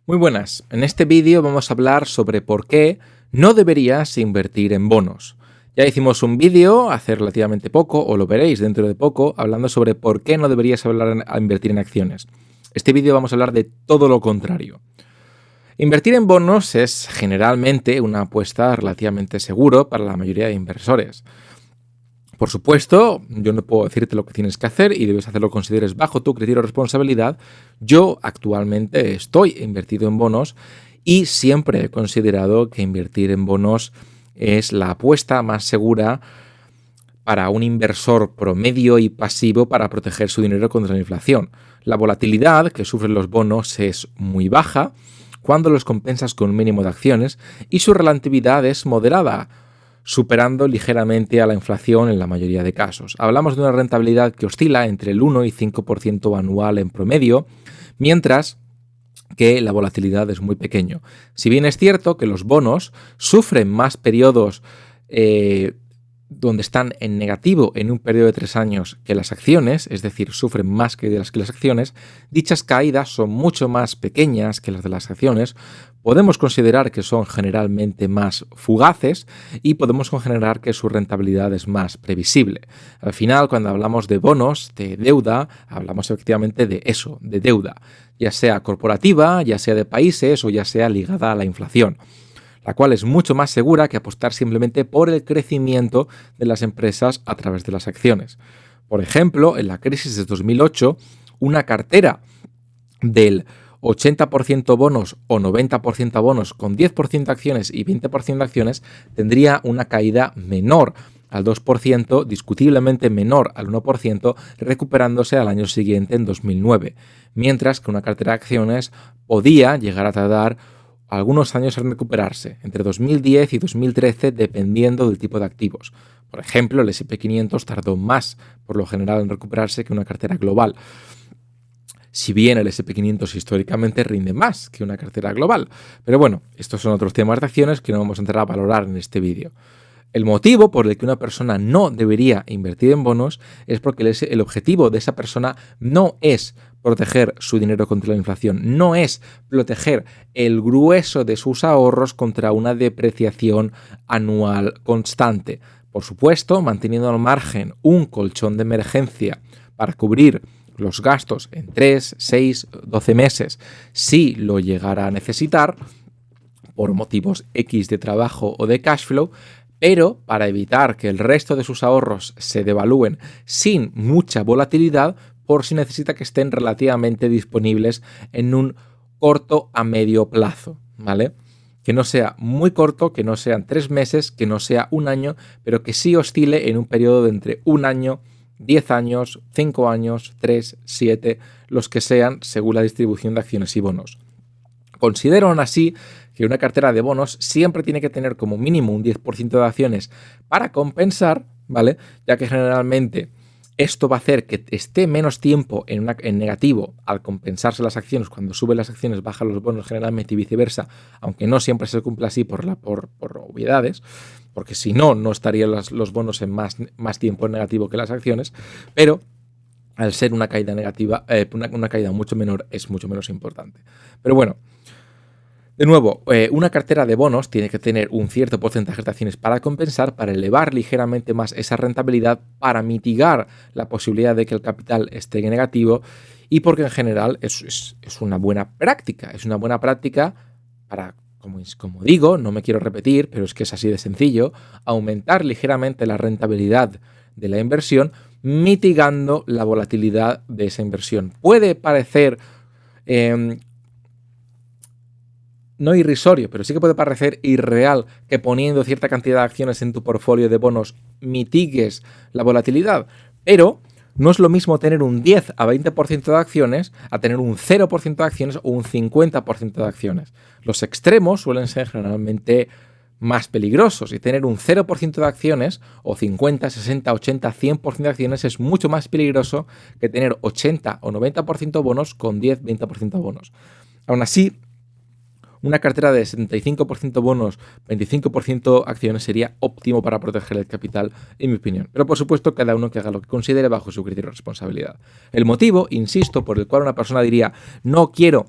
Muy buenas, en este vídeo vamos a hablar sobre por qué no deberías invertir en bonos. Ya hicimos un vídeo hace relativamente poco, o lo veréis dentro de poco, hablando sobre por qué no deberías invertir en acciones. Este vídeo vamos a hablar de todo lo contrario. Invertir en bonos es generalmente una apuesta relativamente seguro para la mayoría de inversores. Por supuesto, yo no puedo decirte lo que tienes que hacer y debes hacerlo, consideres bajo tu criterio de responsabilidad. Yo actualmente estoy invertido en bonos y siempre he considerado que invertir en bonos es la apuesta más segura para un inversor promedio y pasivo para proteger su dinero contra la inflación. La volatilidad que sufren los bonos es muy baja cuando los compensas con un mínimo de acciones y su relatividad es moderada, superando ligeramente a la inflación en la mayoría de casos. Hablamos de una rentabilidad que oscila entre el 1 y 5% anual en promedio, mientras que la volatilidad es muy pequeño. Si bien es cierto que los bonos sufren más periodos donde están en negativo en un periodo de 3 años que las acciones, es decir, sufren más que las acciones, dichas caídas son mucho más pequeñas que las de las acciones. Podemos considerar que son generalmente más fugaces y podemos considerar que su rentabilidad es más previsible. Al final, cuando hablamos de bonos, de deuda, hablamos efectivamente de eso, de deuda, ya sea corporativa, ya sea de países o ya sea ligada a la inflación, la cual es mucho más segura que apostar simplemente por el crecimiento de las empresas a través de las acciones. Por ejemplo, en la crisis de 2008, una cartera del 80% bonos o 90% bonos con 10% acciones y 20% acciones tendría una caída menor al 2%, discutiblemente menor al 1%, recuperándose al año siguiente en 2009, mientras que una cartera de acciones podía llegar a tardar algunos años en recuperarse, entre 2010 y 2013, dependiendo del tipo de activos. Por ejemplo, el S&P 500 tardó más, por lo general, en recuperarse que una cartera global. Si bien el S&P 500 históricamente rinde más que una cartera global. Pero bueno, estos son otros temas de acciones que no vamos a entrar a valorar en este vídeo. El motivo por el que una persona no debería invertir en bonos es porque el objetivo de esa persona no es proteger su dinero contra la inflación, no es proteger el grueso de sus ahorros contra una depreciación anual constante. Por supuesto, manteniendo al margen un colchón de emergencia para cubrir los gastos en 3, 6, 12 meses si lo llegara a necesitar por motivos X de trabajo o de cash flow, pero para evitar que el resto de sus ahorros se devalúen sin mucha volatilidad, por si necesita que estén relativamente disponibles en un corto a medio plazo, ¿vale? Que no sea muy corto, que no sean 3 meses, que no sea un año, pero que sí oscile en un periodo de entre un año, 10 años, 5 años, 3, 7, los que sean según la distribución de acciones y bonos. Considero aún así que una cartera de bonos siempre tiene que tener como mínimo un 10% de acciones para compensar, ¿vale? Ya que generalmente esto va a hacer que esté menos tiempo en negativo al compensarse las acciones. Cuando suben las acciones, bajan los bonos generalmente y viceversa, aunque no siempre se cumpla así por obviedades, porque si no, no estarían los bonos en más tiempo en negativo que las acciones, pero al ser una caída negativa, una caída mucho menor, es mucho menos importante. Pero bueno, de nuevo, una cartera de bonos tiene que tener un cierto porcentaje de acciones para compensar, para elevar ligeramente más esa rentabilidad, para mitigar la posibilidad de que el capital esté en negativo y porque en general es una buena práctica. Es una buena práctica para, como digo, no me quiero repetir, pero es que es así de sencillo, aumentar ligeramente la rentabilidad de la inversión, mitigando la volatilidad de esa inversión. Puede parecer no irrisorio, pero sí que puede parecer irreal que poniendo cierta cantidad de acciones en tu portfolio de bonos mitigues la volatilidad, pero no es lo mismo tener un 10 a 20% de acciones a tener un 0% de acciones o un 50% de acciones. Los extremos suelen ser generalmente más peligrosos y tener un 0% de acciones o 50, 60, 80, 100% de acciones es mucho más peligroso que tener 80 o 90% bonos con 10, 20% bonos. Aún así, una cartera de 75% bonos, 25% acciones sería óptimo para proteger el capital, en mi opinión. Pero por supuesto, cada uno que haga lo que considere bajo su criterio de responsabilidad. El motivo, insisto, por el cual una persona diría no quiero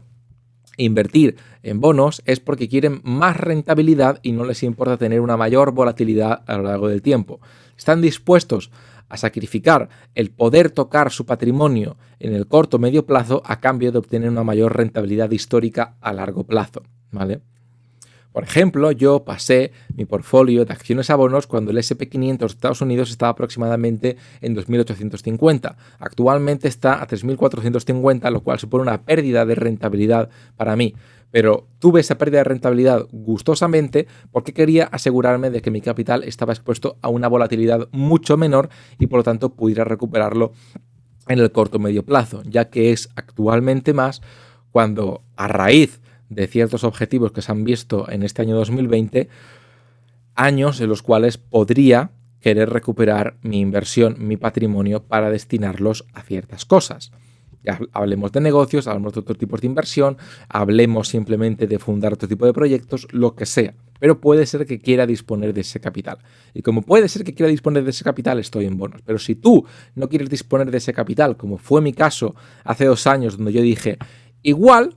invertir en bonos es porque quieren más rentabilidad y no les importa tener una mayor volatilidad a lo largo del tiempo. Están dispuestos a sacrificar el poder tocar su patrimonio en el corto o medio plazo a cambio de obtener una mayor rentabilidad histórica a largo plazo, ¿vale? Por ejemplo, yo pasé mi portfolio de acciones a bonos cuando el S&P 500 de Estados Unidos estaba aproximadamente en 2.850. Actualmente está a 3.450, lo cual supone una pérdida de rentabilidad para mí. Pero tuve esa pérdida de rentabilidad gustosamente porque quería asegurarme de que mi capital estaba expuesto a una volatilidad mucho menor y por lo tanto pudiera recuperarlo en el corto o medio plazo, ya que es actualmente más cuando a raíz de ciertos objetivos que se han visto en este año 2020, años en los cuales podría querer recuperar mi inversión, mi patrimonio para destinarlos a ciertas cosas. Ya hablemos de negocios, hablemos de otro tipo de inversión, hablemos simplemente de fundar otro tipo de proyectos, lo que sea. Pero puede ser que quiera disponer de ese capital. Y como puede ser que quiera disponer de ese capital, estoy en bonos. Pero si tú no quieres disponer de ese capital, como fue mi caso hace 2 años, donde yo dije, igual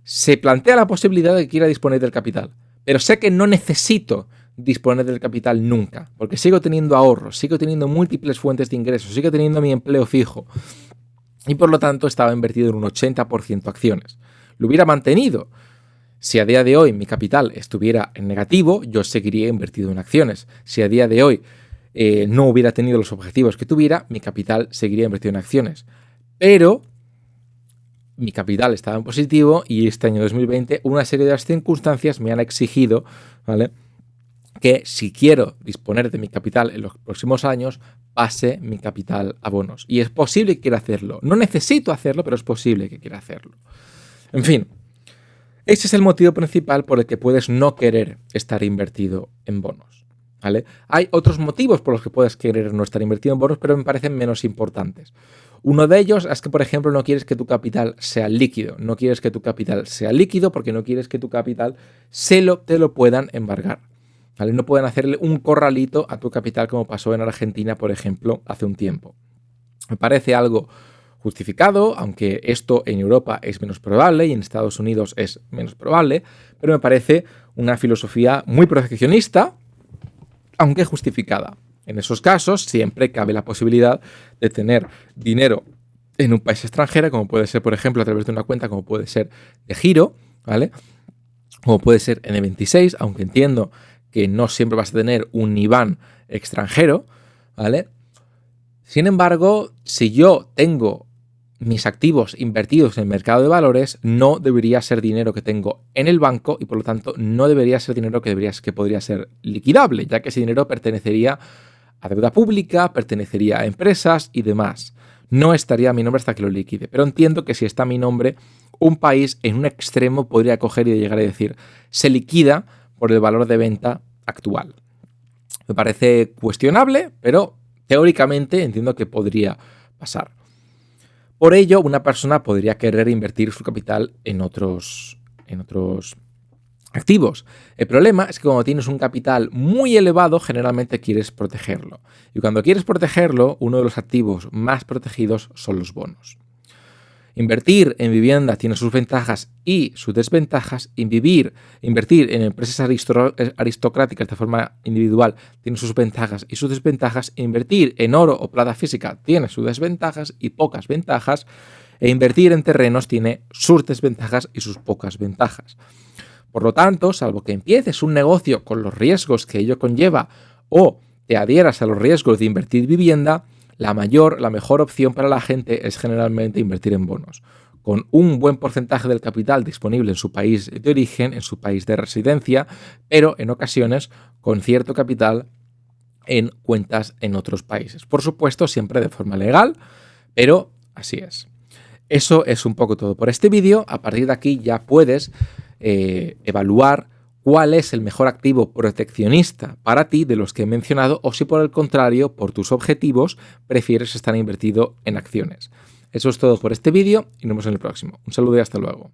se plantea la posibilidad de que quiera disponer del capital, pero sé que no necesito disponer del capital nunca, porque sigo teniendo ahorros, sigo teniendo múltiples fuentes de ingresos, sigo teniendo mi empleo fijo y por lo tanto estaba invertido en un 80% acciones. Lo hubiera mantenido. Si a día de hoy mi capital estuviera en negativo, yo seguiría invertido en acciones. Si a día de hoy no hubiera tenido los objetivos que tuviera, mi capital seguiría invertido en acciones. Pero mi capital estaba en positivo y este año 2020 una serie de circunstancias me han exigido, ¿vale?, que si quiero disponer de mi capital en los próximos años, pase mi capital a bonos. Y es posible que quiera hacerlo. No necesito hacerlo, pero es posible que quiera hacerlo. En fin, ese es el motivo principal por el que puedes no querer estar invertido en bonos, ¿vale? Hay otros motivos por los que puedes querer no estar invertido en bonos, pero me parecen menos importantes. Uno de ellos es que, por ejemplo, no quieres que tu capital sea líquido. No quieres que tu capital sea líquido porque no quieres que tu capital te lo puedan embargar, ¿vale? No pueden hacerle un corralito a tu capital como pasó en Argentina, por ejemplo, hace un tiempo. Me parece algo justificado, aunque esto en Europa es menos probable y en Estados Unidos es menos probable, pero me parece una filosofía muy proteccionista, aunque justificada. En esos casos siempre cabe la posibilidad de tener dinero en un país extranjero, como puede ser, por ejemplo, a través de una cuenta, como puede ser de giro, ¿vale? Como puede ser N26, aunque entiendo que no siempre vas a tener un IBAN extranjero, ¿vale? Sin embargo, si yo tengo mis activos invertidos en el mercado de valores, no debería ser dinero que tengo en el banco y por lo tanto no debería ser dinero que podría ser liquidable, ya que ese dinero pertenecería a deuda pública, pertenecería a empresas y demás. No estaría a mi nombre hasta que lo liquide, pero entiendo que si está a mi nombre, un país en un extremo podría coger y llegar a decir, se liquida por el valor de venta actual. Me parece cuestionable, pero teóricamente entiendo que podría pasar. Por ello, una persona podría querer invertir su capital en otros activos. El problema es que cuando tienes un capital muy elevado, generalmente quieres protegerlo. Y cuando quieres protegerlo, uno de los activos más protegidos son los bonos. Invertir en vivienda tiene sus ventajas y sus desventajas. Invertir en empresas aristocráticas de forma individual tiene sus ventajas y sus desventajas. Invertir en oro o plata física tiene sus desventajas y pocas ventajas. E invertir en terrenos tiene sus desventajas y sus pocas ventajas. Por lo tanto, salvo que empieces un negocio con los riesgos que ello conlleva o te adhieras a los riesgos de invertir vivienda, la mejor opción para la gente es generalmente invertir en bonos, con un buen porcentaje del capital disponible en su país de origen, en su país de residencia, pero en ocasiones con cierto capital en cuentas en otros países. Por supuesto, siempre de forma legal, pero así es. Eso es un poco todo por este vídeo. A partir de aquí ya puedes evaluar cuál es el mejor activo proteccionista para ti de los que he mencionado o si por el contrario, por tus objetivos, prefieres estar invertido en acciones. Eso es todo por este vídeo y nos vemos en el próximo. Un saludo y hasta luego.